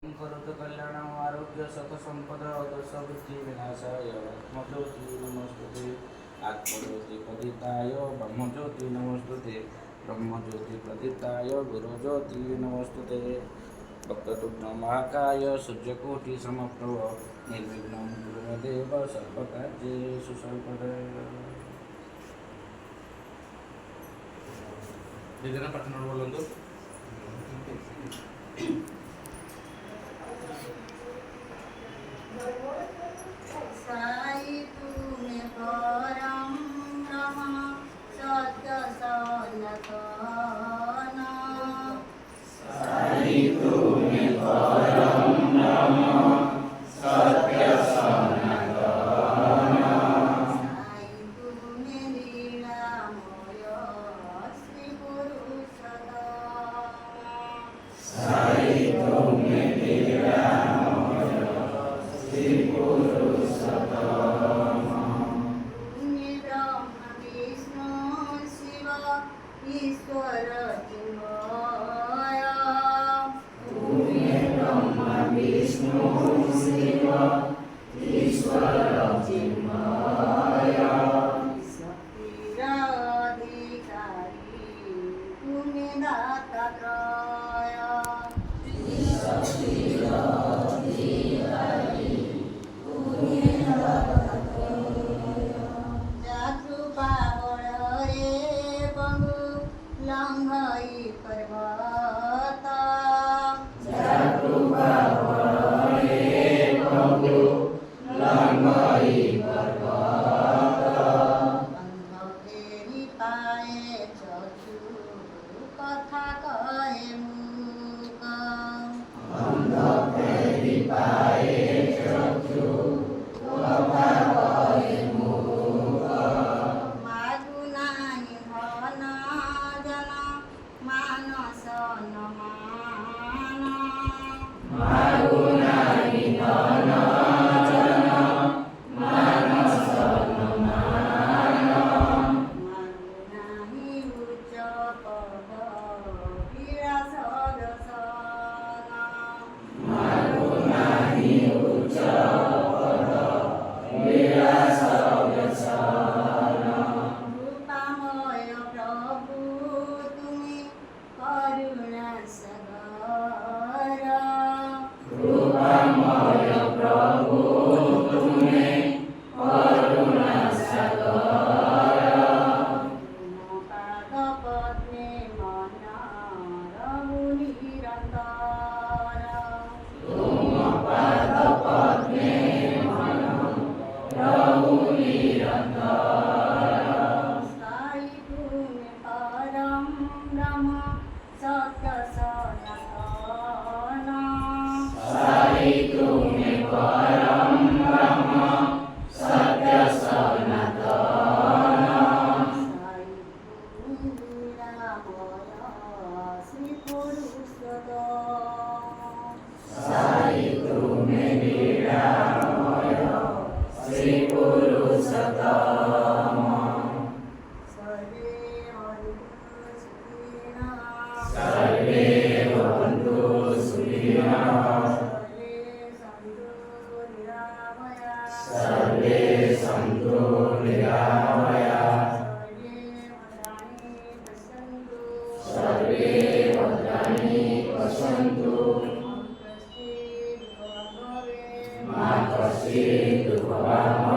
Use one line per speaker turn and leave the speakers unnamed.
करोतु कल्याणम् आरोग्य सतसम्पद दशबुद्धि विनाशाय आत्मज्योति नमस्तुते आत्मज्योति प्रदीप्ताय ब्रह्मज्योति नमस्तुते ब्रह्मज्योति प्रदीप्ताय गुरुज्योति नमस्तुते वक्रतुण्ड महाकाय सूर्यकोटि समप्रभ निर्विघ्नं कुरु मे देव सर्वकार्येषु सर्वदा।
दिदीना पठन बोलंतु।
साई तुम्हें परम ब्रह्म सत्य सनातन।
साई तुम्हें परम ब्रह्म सत्य सनातन।
साई तुम्हें लीलामय श्री पुरुषोत्तम।
साई तुम्हें लीलामय श्री पुरुषोत्तम।
तुम्हें ब्रह्म विष्णु शिव ईश्वर चिन्मय।
तुम्हें ब्रह्म विष्णु शिव ईश्वर चिन्मय।
शक्तिराधिकारी तुम्हें दातात्रय। जातृपा बड़रे बहु लंघई पर्वत।
जातृपा बड़रे बहु लंघई पर्वत।
अंधकेरि पाए चक्षु कथा कहे मूक।
अंधकेरि पाए चक्षु कथा कहे मूक।
मागु नाही धन जन मानस न मान।
मागु नाही धन जन मानस न मान।
मागु नाही उच्च पद विलास व्यसन।
मागु नाही उच्च पद विलास व्यसन।
कृपामय प्रभु तुम्हें करुणा सागर।
कृपामय प्रभु तुम्हें करुणा सागर।
तुम पाद पद्मे मन रहु निरंतर।
तुम पाद पद्मे मन रहु निरंतर।
साई तुम्हें परम ब्रह्म सत्य सनातन।
साई तुम्हें परम ब्रह्म सत्य सनातन।
साई तुम्हें लीलामय श्री पुरुषोत्तम।
साई तुम्हें लीलामय श्री पुरुषोत्तम।
सर्वे भवन्तु सुखिनः।
सर्वे भवन्तु सुखिनः।
सर्वे सन्तु निरामयाः।
सर्वे भद्राणि पश्यन्तु। मा कश्चित् दुःखभाग् भवेत्।